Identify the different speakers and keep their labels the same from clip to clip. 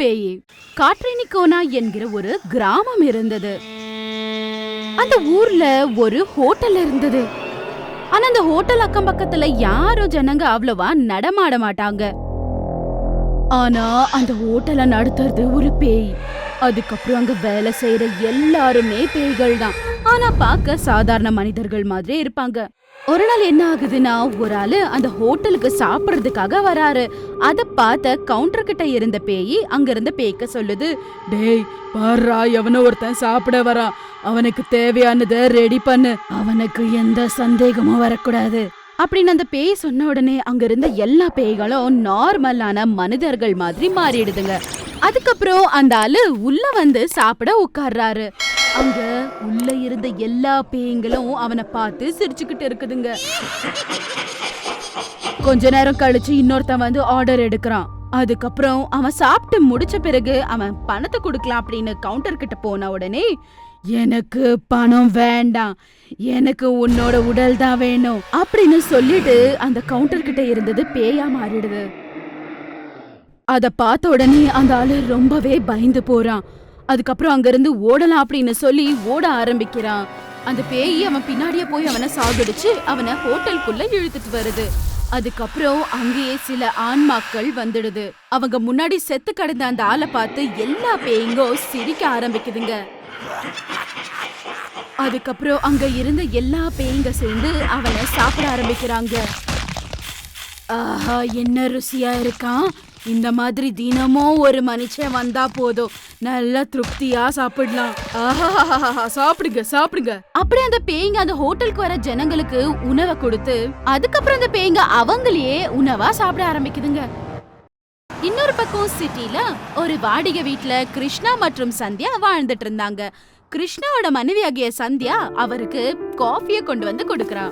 Speaker 1: பேய். காட்ரினிகோனா என்கிற ஒரு கிராமம் இருந்தது. அந்த ஊர்ல ஒரு ஹோட்டல் இருந்தது. ஆனா அந்த ஹோட்டல் அக்கம் பக்கத்துல யாரும் ஜனங்க அவ்வளவா நடமாட மாட்டாங்க. ஆனா அந்த ஹோட்டலை நடத்துறது ஒரு பேய். அதுக்கப்புறம் அங்க வேலை செய்யற எல்லாருமே பேய்கள் தான். ஆனா பார்க்க சாதாரண மனிதர்கள் மாதிரி இருப்பாங்க. ஒரு நாள் என்ன ஆகுதுன்னா, ஒரு ஆளு அந்த ஹோட்டலுக்கு சாப்பிடுறதுக்காக வராரு. அத பார்த்த கவுண்டர் கிட்ட இருந்த பேய் அங்க இருந்த பேய்க்க சொல்லுது, டேய் பாரா, எவனோ ஒருத்தன் சாப்பிட வரான், அவனுக்கு தேவையானதை ரெடி பண்ணு, அவனுக்கு எந்த சந்தேகமும் வரக்கூடாது அப்படின்னு அந்த பேய் சொன்ன உடனே அங்க இருந்த எல்லா பேய்களும் நார்மலான மனிதர்கள் மாதிரி மாறிடுதுங்க. அதுக்கப்புறம் அந்த ஆளு உள்ள வந்து சாப்பிட உட்கார்றாரு. அங்க உள்ள இருந்த எல்லா பேய்களும் அவனை பார்த்து சிரிச்சுக்கிட்டு இருக்குதுங்க. கொஞ்ச நேரம் கழிச்சு இன்னொருத்தன் வந்து ஆர்டர் எடுக்கிறான். அதுக்கப்புறம் அவன் சாப்பிட்டு முடிச்ச பிறகு அவன் பணத்தை கொடுக்கலாம் அப்படின்னு கவுண்டர் கிட்ட போன உடனே, எனக்கு பணம் வேண்டாம், எனக்கு உன்னோட உடல் தான் வேணும் அப்படின்னு சொல்லிட்டு அந்த கவுண்டர் கிட்ட இருந்தது பேயா மாறிடுது. அத பார்த்த உடனே அந்த ஆளு ரொம்பவே பயந்து போறான். அதுக்கப்புறம் அங்க இருந்து ஓடலாம் அப்படின்னு சொல்லி ஓட ஆரம்பிக்கிறான். அந்த பேய் அவன் பின்னாடியே போய் அவனை சாகடிச்சு அவனை ஹோட்டலுக்குள்ள இழுத்துட்டு வருது. அதுக்கப்புறம் அங்கேயே சில ஆன்மாக்கள் வந்துடுது. அவங்க முன்னாடி செத்து கிடந்த அந்த ஆளை பார்த்து எல்லா பேய்ங்கோ சிரிக்க ஆரம்பிக்குதுங்க. அதுக்கப்புறம் அங்க இருந்த எல்லா பேய்ங்க சேர்ந்து அவனை சாப்பிட ஆரம்பிக்கிறாங்க. ஆஹா, என்ன ருசியா இருக்கான், இந்த மாதிரி தினமும் ஒரு மனுஷன் வந்தா போதும், நல்லா திருப்தியா சாப்பிடலாம், ஆஹா சாப்பிடுங்க சாப்பிடுங்க அப்படி அந்த பேய்ங்க அந்த ஹோட்டலுக்கு வர ஜனங்களுக்கு உணவை கொடுத்து அதுக்கப்புறம் அந்த பேய்ங்க அவங்களையே உணவா சாப்பிட ஆரம்பிக்குதுங்க. இன்னொரு பக்கம் சிட்டில ஒரு வாடகை வீட்டுல கிருஷ்ணா மற்றும் சந்தியா வாழ்ந்துட்டு இருந்தாங்க. கிருஷ்ணாவோட மனைவியாகிய சந்தியா அவருக்கு காஃபிய கொண்டு வந்து கொடுக்கறா.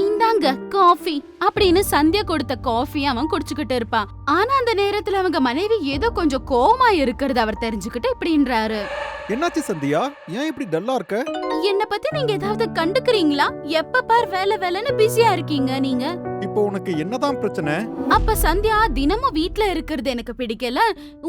Speaker 1: இந்தாங்க காஃபி அப்படின்னு சந்தியா கொடுத்த காஃபி அவன் குடிச்சுக்கிட்டு இருப்பான். ஆனா அந்த நேரத்துல அவங்க மனைவி ஏதோ கொஞ்சம் கோவமா இருக்கிறது அவர் தெரிஞ்சுக்கிட்டு இப்படின்றாரு,
Speaker 2: என்னாச்சு சந்தியா, ஏன் இப்படி டல்லா இருக்க?
Speaker 1: என்ன பத்தி நீங்க ஏதாவது கண்டுக்கிறீங்களா? எப்ப பார் வேலை வேலைன்னு பிஸியா இருக்கீங்க நீங்க.
Speaker 2: இப்போ உனக்கு என்னதான் பிரச்சனை?
Speaker 1: அப்ப சந்தியா, தினமும் வீட்ல இருக்கிறது எனக்கு பிடிக்கல,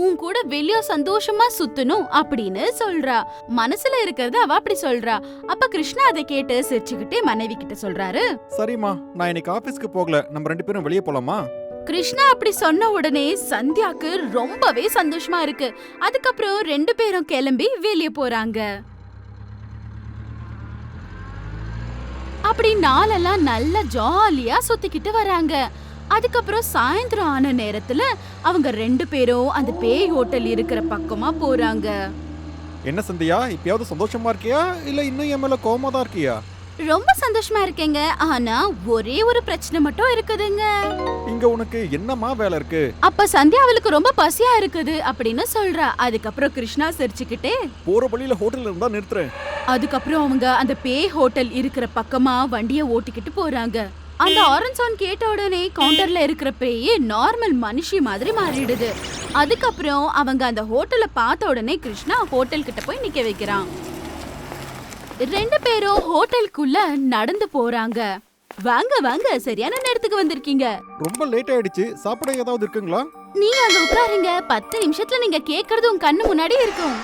Speaker 1: உன் கூட வெளிய சந்தோஷமா சுத்தணும் அப்படின்னு சொல்றா. மனசுல இருக்கிறது அவ அப்படி சொல்றா. அப்ப கிருஷ்ணா அதை கேட்டு சிரிச்சுக்கிட்டே மனைவி கிட்ட சொல்றாரு,
Speaker 2: சரிம்மா, நான் இன்னைக்கு ஆபீஸ்க்கு போகல, நம்ம 2 பேரும் வெளியே போலாமா?
Speaker 1: கிருஷ்ணா அப்படி சொன்ன உடனே சந்தியாக்கு ரொம்பவே சந்தோஷமா இருக்கு. அதுக்கப்புறம் 2 பேரும் கிளம்பி வெளிய போறாங்க. அப்படி நாளெல்லாம் நல்லா ஜாலியா சுத்திக்கிட்டு வராங்க. அதுக்கப்புறம் சாயந்தரம் ஆன நேரத்துல அவங்க 2 பேரும் அந்த பேய் ஹோட்டல் இருக்கிற பக்கமா போறாங்க.
Speaker 2: என்ன சந்தியா, இப்பயாவது சந்தோஷமா இருக்கியா இல்ல இன்னும் என் மேல கோவமா தான் இருக்கியா?
Speaker 1: ரொம்ப சந்தோஷமா இருக்கேங்க, ஆனா ஒரே ஒரு பிரச்சனை மட்டும் இருக்குதுங்க.
Speaker 2: இங்க உனக்கு என்னமா வேலை இருக்கு?
Speaker 1: அப்ப சந்தியா அவளுக்கு ரொம்ப பசியா இருக்குது அப்படின்னு சொல்றா. அதுக்கப்புறம் கிருஷ்ணா சிரிச்சுக்கிட்டே,
Speaker 2: போற வழியில ஹோட்டல்ல இருந்தா நிறுத்துறேன்.
Speaker 1: அதுக்கப்புறம் அவங்க அந்த பேய் ஹோட்டல் இருக்கிற பக்கமா வண்டிய ஓட்டிக்கிட்டு போறாங்க. அந்த ஆரன் சவுண்ட் கேட்ட உடனே கவுண்டர்ல இருக்கிற பேய் நார்மல் மனுஷி மாதிரி மாறிடுது. அதுக்கப்புறம் அவங்க அந்த ஹோட்டலை பார்த்த உடனே கிருஷ்ணா ஹோட்டல் கிட்ட போய் நிக்க வைக்கிறான். 2 பேரும் ஹோட்டலுக்குள்ள நடந்து போறாங்க. வாங்க வாங்க, சரியான நேரத்துக்கு வந்திருக்கீங்க.
Speaker 2: ரொம்ப லேட் ஆயிடுச்சு, சாப்பிட ஏதாவது இருக்குங்களா?
Speaker 1: நீங்க அங்க உட்காருங்க, 10 நிமிஷத்துல நீங்க கேக்குறது உங்க கண்ணு முன்னாடி இருக்கும்.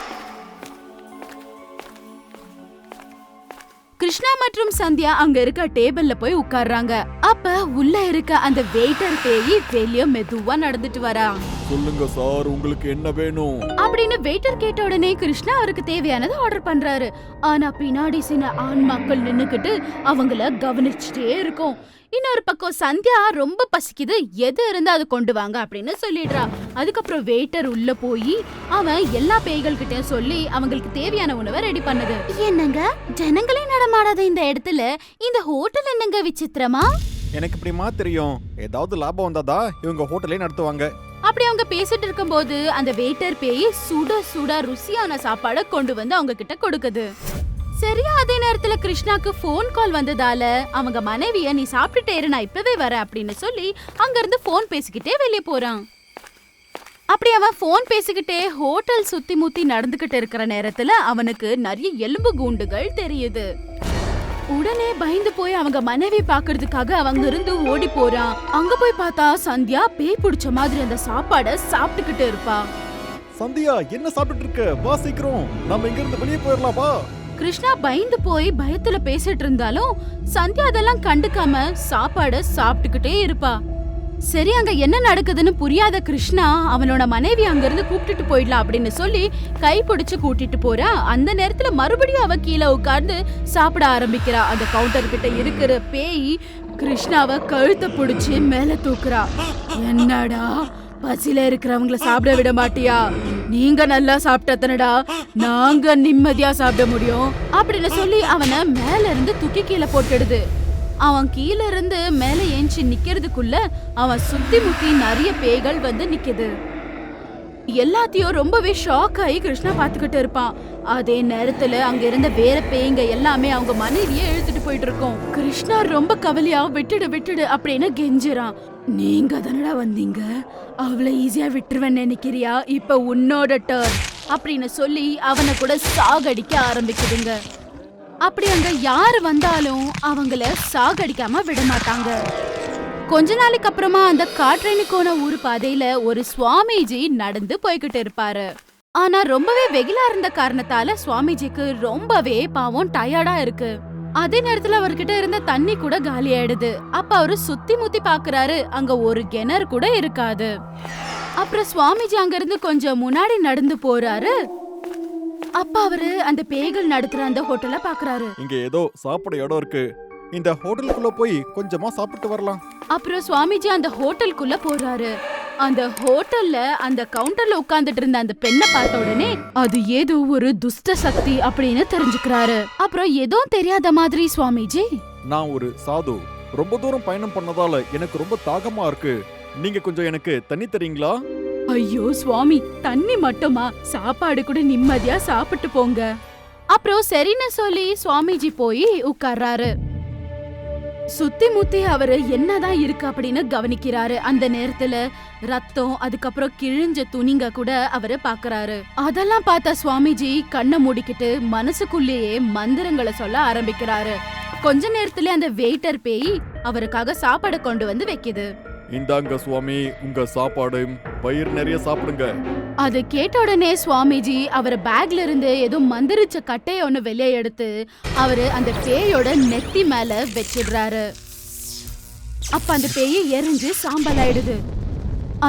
Speaker 1: கிருஷ்ணா மற்றும் சந்தியா அங்க இருக்க டேபிள்ல போய் உட்கார்றாங்க. அப்ப உள்ள இருக்க அந்த வெயிட்டர் பேய் வெளிய மெதுவா நடந்துட்டு வரா.
Speaker 2: சொல்லுங்க சார், உங்களுக்கு என்ன வேணும்
Speaker 1: அப்படின்னு வெயிட்டர் கேட்ட உடனே கிருஷ்ணா அவருக்கு தேவையானதை ஆர்டர் பண்றாரு. ஆனா பின்னாடி சில ஆண்மக்கள் நின்னுக்கிட்டு அவங்கள கவனிச்சுட்டே இருக்கும். இன்னொரு பக்கம் சந்தியா ரொம்ப பசிக்குது, எது இருந்தா அது கொண்டு வாங்க அப்படின்னு சொல்லிடுறா. அதுக்கப்புறம் வெயிட்டர் உள்ள போய் அவன் எல்லா பேய்கள் கிட்ட சொல்லி அவங்களுக்கு தேவையான உணவை ரெடி பண்ணுது. என்னங்க, ஜனங்களே நடமாடாத இந்த இடத்துல இந்த ஹோட்டல் என்னங்க விசித்திரமா?
Speaker 2: எனக்கு இப்படிமா தெரியும், ஏதாவது லாபம் வந்தாதா இவங்க ஹோட்டலே நடத்துவாங்க.
Speaker 1: அப்படி அவங்க பேசிட்டு இருக்கும்போது அந்த வெயிட்டர் பேய் சுட சுட ருசியான சாப்பாடை கொண்டு வந்து அவங்க கிட்ட கொடுக்குது. சரியா அதே நேரத்துல கிருஷ்ணாக்கு போன் கால் வந்ததால அவங்க மனைவிய, நீ சாப்பிட்டுட்டே இரு, நான் இப்பவே வரேன் அப்படின்னு சொல்லி அங்க இருந்து போன் பேசிக்கிட்டே வெளியே போறான். அப்படி அவன் போன் பேசிக்கிட்டே ஹோட்டல் சுத்தி முத்தி நடந்துகிட்டு இருக்கிற நேரத்துல அவனுக்கு நிறைய எலும்பு கூண்டுகள் தெரியுது. உடனே பயந்து போய் அவங்க மனைவி பாக்குறதுக்காக அவங்க இருந்து ஓடி போறான். அங்க போய் பார்த்தா சந்தியா பேய் பிடிச்ச மாதிரி அந்த சாப்பாட சாப்பிட்டுக்கிட்டு இருப்பா.
Speaker 2: சந்தியா என்ன சாப்பிட்டு இருக்க? வா சீக்கிரம், நம்ம இங்க இருந்து வெளியே போயிடலாம் வா.
Speaker 1: கிருஷ்ணா பயந்து போய் பயத்துல பேசிட்டு இருந்தாலும் சந்தியா அதெல்லாம் கண்டுக்காம சாப்பாட சாப்பிட்டுக்கிட்டே இருப்பா. சரி, அங்க என்ன நடக்குதுன்னு புரியாத கிருஷ்ணா அவனோட மனைவி அங்க இருந்து கூப்பிட்டுட்டு போயிடலாம் அப்படின்னு சொல்லி கை பிடிச்சு கூட்டிட்டு போறா. அந்த நேரத்துல மறுபடியும் அவ கீழே உட்கார்ந்து சாப்பிட ஆரம்பிக்கிறா. அந்த கவுண்டர் கிட்ட இருக்கிற பேய் கிருஷ்ணாவை கழுத்தை பிடிச்சு மேல தூக்குறா. என்னடா பசியில இருக்கிறவங்கள சாப்பிட விட மாட்டியா? நீங்க நல்லா சாப்பிட்டதனடா நாங்க நிம்மதியா சாப்பிட முடியும் அப்படின்னு சொல்லி அவனை மேல இருந்து தூக்கி கீழே போட்டுடுது. அவன் கீழ இருந்து மேல ஏஞ்சி நிக்கிறதுக்குள்ள அவன் சுத்தி முத்தி நிறைய பேய்கள் வந்து நிக்குது. எல்லாத்தையும் ரொம்பவே ஷாக் ஆகி கிருஷ்ணா பாத்துக்கிட்டு இருப்பான். அதே நேரத்துல அங்க இருந்த வேற பேய்ங்க எல்லாமே அவங்க மனைவியே இழுத்துட்டு போயிட்டு இருக்கோம். கிருஷ்ணா ரொம்ப கவலையா விட்டுடு அப்படின்னு கெஞ்சுறான். நீங்க தானடா வந்தீங்க, அவளை ஈஸியா விட்டுருவேன் நினைக்கிறியா? இப்ப உன்னோட டர்ன் அப்படின்னு சொல்லி அவனை கூட சாகடிக்க ஆரம்பிக்குதுங்க. அப்படி அங்க யாரு வந்தாலும் அவங்கள சாகடிக்காம விட மாட்டாங்க. கொஞ்ச நாளைக்கு அப்புறமா அந்த காட்ரேனிக்கோனா ஊரு பாதையில ஒரு சுவாமிஜி நடந்து போய்கிட்டு இருப்பாரு. ஆனா ரொம்பவே வெயிலா இருந்த காரணத்தால சுவாமிஜிக்கு ரொம்பவே பாவம் டயர்டா இருக்கு. அதே நேரத்துல அவர்கிட்ட இருந்த தண்ணி கூட காலி ஆயிடுது. அப்ப அவரு சுத்தி முத்தி பாக்குறாரு, அங்க ஒரு கிணறு கூட இருக்காது. அப்புறம் சுவாமிஜி அங்க இருந்து கொஞ்சம் முன்னாடி நடந்து போறாரு. அப்ப அவரு அந்த பேய்கள் நடத்துற அந்த ஹோட்டலை பாக்குறாரு.
Speaker 2: இங்க ஏதோ சாப்பிட இடம் இருக்கு, இந்த ஹோட்டலுக்குள்ள போய் கொஞ்சமா சாப்பிட்டு வரலாம்.
Speaker 1: அப்புறம் சுவாமிஜி அந்த ஹோட்டலுக்குள்ள போறாரு. அந்த ஹோட்டல்ல அந்த கவுண்டர்ல உட்கார்ந்துட்டு இருந்த அந்த பெண்ணை பார்த்த உடனே அது ஏதோ ஒரு துஷ்ட சக்தி அப்படின்னு தெரிஞ்சுக்கிறாரு. அப்புறம் ஏதோ தெரியாத மாதிரி சுவாமிஜி,
Speaker 2: நான் ஒரு சாது, ரொம்ப தூரம் பயணம் பண்ணதால எனக்கு ரொம்ப தாகமா இருக்கு, நீங்க கொஞ்சம் எனக்கு தண்ணி தரீங்களா?
Speaker 1: ஐயோ சுவாமி, தண்ணி மட்டுமா? சாப்பாடு கூட நிம்மதியா சாப்பிட்டு போங்க. அப்புறம் சரின்னு சொல்லி சுவாமிஜி போய் உட்கார்றாரு. சுத்தி முத்தி அவரு என்னதான் இருக்கு அப்படின்னு கவனிக்கிறாரு. அந்த நேரத்துல ரத்தம், அதுக்கப்புறம் கிழிஞ்ச துணிங்க கூட அவரு பாக்குறாரு. அதெல்லாம் பார்த்த சுவாமிஜி கண்ணை மூடிக்கிட்டு மனசுக்குள்ளேயே மந்திரங்களை சொல்ல ஆரம்பிக்கிறாரு. கொஞ்ச நேரத்துல அந்த வெயிட்டர் பேய் அவருக்காக சாப்பாடு கொண்டு வந்து வைக்குது.
Speaker 2: இந்தாங்க சுவாமி, உங்க சாப்பாடு, பயிர் நிறைய சாப்பிடுங்க.
Speaker 1: அது கேட்ட உடனே சுவாமிஜி அவர் பேக்ல இருந்து ஏதோ மந்திரிச்ச கட்டைய ஒண்ணு வெளியே எடுத்து அவரு அந்த பேயோட நெத்தி மேல வச்சிடுறாரு. அப்ப அந்த பேய் எரிஞ்சு சாம்பல் ஆயிடுது.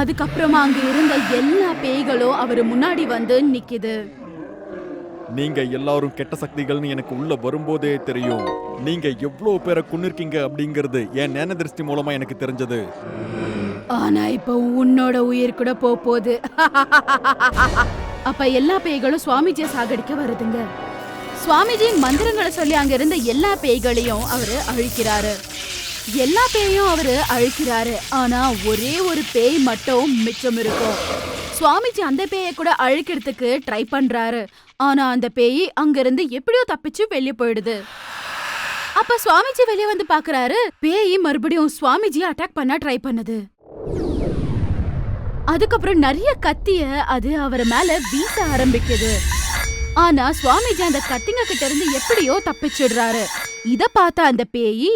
Speaker 1: அதுக்கப்புறமா அங்க இருந்த எல்லா பேய்களும் அவரு முன்னாடி வந்து நிக்குது.
Speaker 2: நீங்க எல்லாரும் கெட்ட சக்திகள்னு எனக்கு உள்ள வரும்போதே தெரியும். நீங்க எவ்வளவு பேரை கொன்னிருக்கீங்க அப்படிங்கறது என் ஞான திருஷ்டி மூலமா எனக்கு தெரிஞ்சது.
Speaker 1: ஆனா இப்ப உன்னோட உயிர் கூட போகுது. அப்ப எல்லா பேய்களும் சுவாமிஜியை சாகடிக்க வருதுங்க. சுவாமிஜியின் மந்திரங்களை சொல்லி அங்க இருந்த எல்லா பேய்களையும் அவரு அழிக்கிறாரு. எல்லா பேயும் அவரு அழிக்கிறாரு. ஆனா ஒரே ஒரு பேய் மட்டும் மிச்சம் இருக்கும். சுவாமிஜி அந்த பேயை கூட அழிக்கிறதுக்கு ட்ரை பண்றாரு. ஆனா அந்த பேய் அங்கிருந்து எப்படியோ தப்பிச்சு வெளியே போயிடுது. அப்ப சுவாமிஜி வெளியே வந்து பாக்குறாரு, பேய் மறுபடியும் சுவாமிஜி அட்டாக் பண்ண ட்ரை பண்ணுது. அதுக்கப்புறம் நிறைய கத்திய அது அவர் மேல வீச ஆரம்பிக்குது. ஆனா சுவாமிஜி அந்த கத்திங்க கிட்ட இருந்து எப்படியோ தப்பிச்சிடுறாரு. இத பார்த்த அந்த பேய்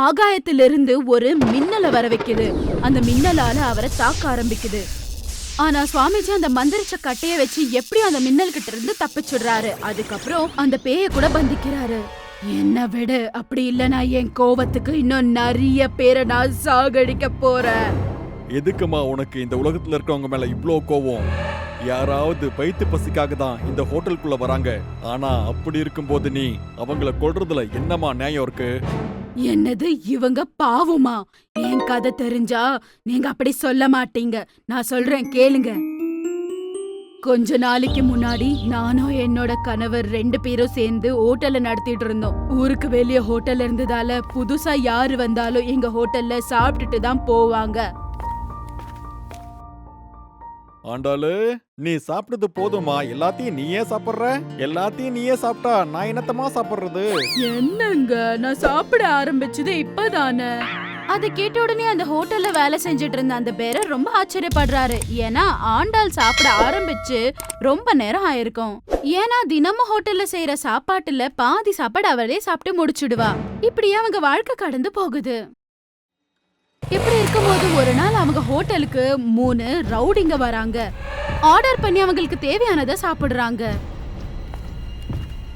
Speaker 1: ஆகாயத்திலிருந்து ஒரு மின்னலை வர வைக்குது. அந்த மின்னலால அவரை தாக்க ஆரம்பிக்குது. ஆனா சுவாமிஜி அந்த மந்திரிச்ச கட்டைய வச்சு எப்படி அந்த மின்னல் கிட்ட இருந்து தப்பிச்சிடுறாரு. அதுக்கப்புறம் அந்த பேய கூட பந்திக்கிறாரு. என்ன விடு, அப்படி இல்லனா என் கோவத்துக்கு இன்னும் நிறைய பேரை நான் சாகடிக்க போறேன்.
Speaker 2: எதுக்குமா உனக்கு இந்த உலகத்துல இருக்கவங்க மேல இவ்ளோ கோவம்? யாராவது வயிற்று பசிக்காக தான் இந்த ஹோட்டலுக்குள்ள வராங்க. ஆனா அப்படி இருக்கும்போது நீ அவங்கள கொல்றதுல என்னமா நியாயம் இருக்கு?
Speaker 1: என்னது, இவங்க பாவமா? என் கதை தெரிஞ்சா நீங்க அப்படி சொல்ல மாட்டீங்க. நான் சொல்றேன் கேளுங்க. கொஞ்ச நாளைக்கு முன்னாடி நானும் என்னோட கணவர் 2 பேரும் சேர்ந்து ஹோட்டல்ல நடத்திட்டு இருந்தோம். ஊருக்கு வெளியே ஹோட்டல் இருந்ததால புதுசா யாரு வந்தாலும் எங்க ஹோட்டல்ல சாப்பிட்டுட்டு தான் போவாங்க.
Speaker 2: ஆண்டாளு, நீ சாப்பிட்டது போதுமா? எல்லாத்தையும் நீயே சாப்பிடுற? எல்லாத்தையும் நீயே சாப்பிட்டா நான் என்னத்தமா சாப்பிடுறது?
Speaker 1: என்னங்க, நான் சாப்பிட ஆரம்பிச்சது இப்பதானே. அதை கேட்ட உடனே அந்த ஹோட்டல்ல வேலை செஞ்சுட்டு இருந்த அந்த பேரர் ரொம்ப ஆச்சரியப்படுறாரு. ஏன்னா ஆண்டாள் சாப்பிட ஆரம்பிச்சு ரொம்ப நேரம் ஆயிருக்கும். ஏன்னா தினமும் ஹோட்டல்ல செய்யற சாப்பாட்டுல பாதி சாப்பாடு அவளே சாப்பிட்டு முடிச்சுடுவா. இப்படியே அவங்க வாழ்க்கை கடந்து போகுது. இப்படி இருக்கும்போது ஒரு நாள் அவங்க ஹோட்டலுக்கு 3 ரவுடிங்க வராங்க. ஆர்டர் பண்ணி அவங்களுக்கு தேவையானதை சாப்பிடுறாங்க.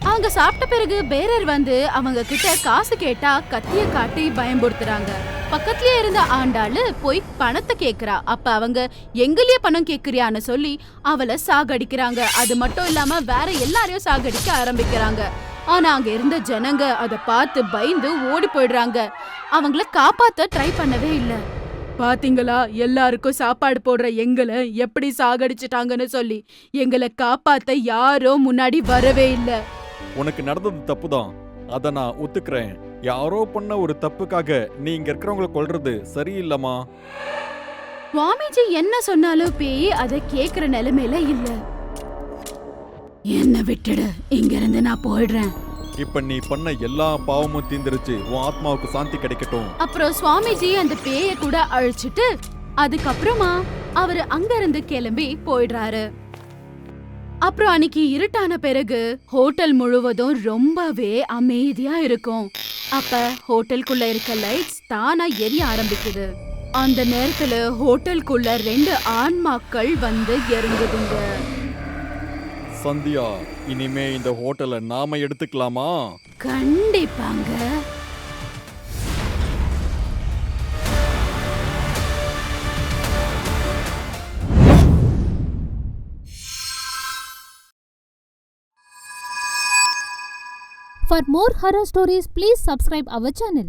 Speaker 1: அவங்க சாப்பிட்ட பிறகு பேரர் வந்து அவங்க கிட்ட காசு கேட்டா கத்திய காட்டி பயம்படுத்துறாங்க. பக்கத்துலயே இருந்த ஆண்டாளு போய் பணத்தை கேக்குறா. அப்ப அவங்க எங்கலயே பணம் கேக்குறியான்னு சொல்லி அவளை சாகடிக்கிறாங்க. அது மட்டும் இல்லாம வேற எல்லாரையும் சாகடிக்க ஆரம்பிக்கிறாங்க. ஆனா அங்க இருந்த ஜனங்க அத பார்த்து பயந்து ஓடி போயிடுறாங்க. அவங்கள காப்பாத்த ட்ரை பண்ணவே இல்ல. பாத்தீங்களா, எல்லாருக்கும் சாப்பாடு போடுற எங்களை எப்படி சாகடிச்சிட்டாங்கன்னு சொல்லி எங்களை காப்பாத்த யாரும் முன்னாடி வரவே இல்ல.
Speaker 2: உனக்கு நடந்தது தப்புதான், அத நான் ஒத்துக்கிறேன். யாரோ பண்ண ஒரு தப்புக்காக நீ இங்க இருக்கிறவங்கள கொல்றது சரியில்லமா?
Speaker 1: சுவாமிஜி என்ன சொன்னாலும் பேய் அதை கேக்குற நிலைமையில இல்ல. என்ன விட்டுடு, இங்க இருந்து நான் போயிடுறேன்.
Speaker 2: இப்ப நீ பண்ண எல்லா பாவமும் தீந்துருச்சு, உன் ஆத்மாவுக்கு சாந்தி கிடைக்கட்டும்.
Speaker 1: அப்புறம் சுவாமிஜி அந்த பேய கூட அழிச்சிட்டு அதுக்கப்புறமா அவரு அங்க இருந்து கிளம்பி போயிடுறாரு. அப்புறம் அன்னைக்கு இருட்டான பிறகு ஹோட்டல் முழுவதும் ரொம்பவே அமைதியா இருக்கும். அப்ப ஹோட்டலுக்குள்ள இருக்க லைட்ஸ் தானா எரிய ஆரம்பிக்குது. அந்த நேரத்துல ஹோட்டலுக்குள்ள 2 ஆன்மாக்கள் வந்து இறங்குதுங்க.
Speaker 2: சந்தியா, இனிமே இந்த ஹோட்டலை நாம எடுத்துக்கலாமா?
Speaker 1: கண்டிப்பாங்க.
Speaker 3: For more horror stories, please subscribe our channel.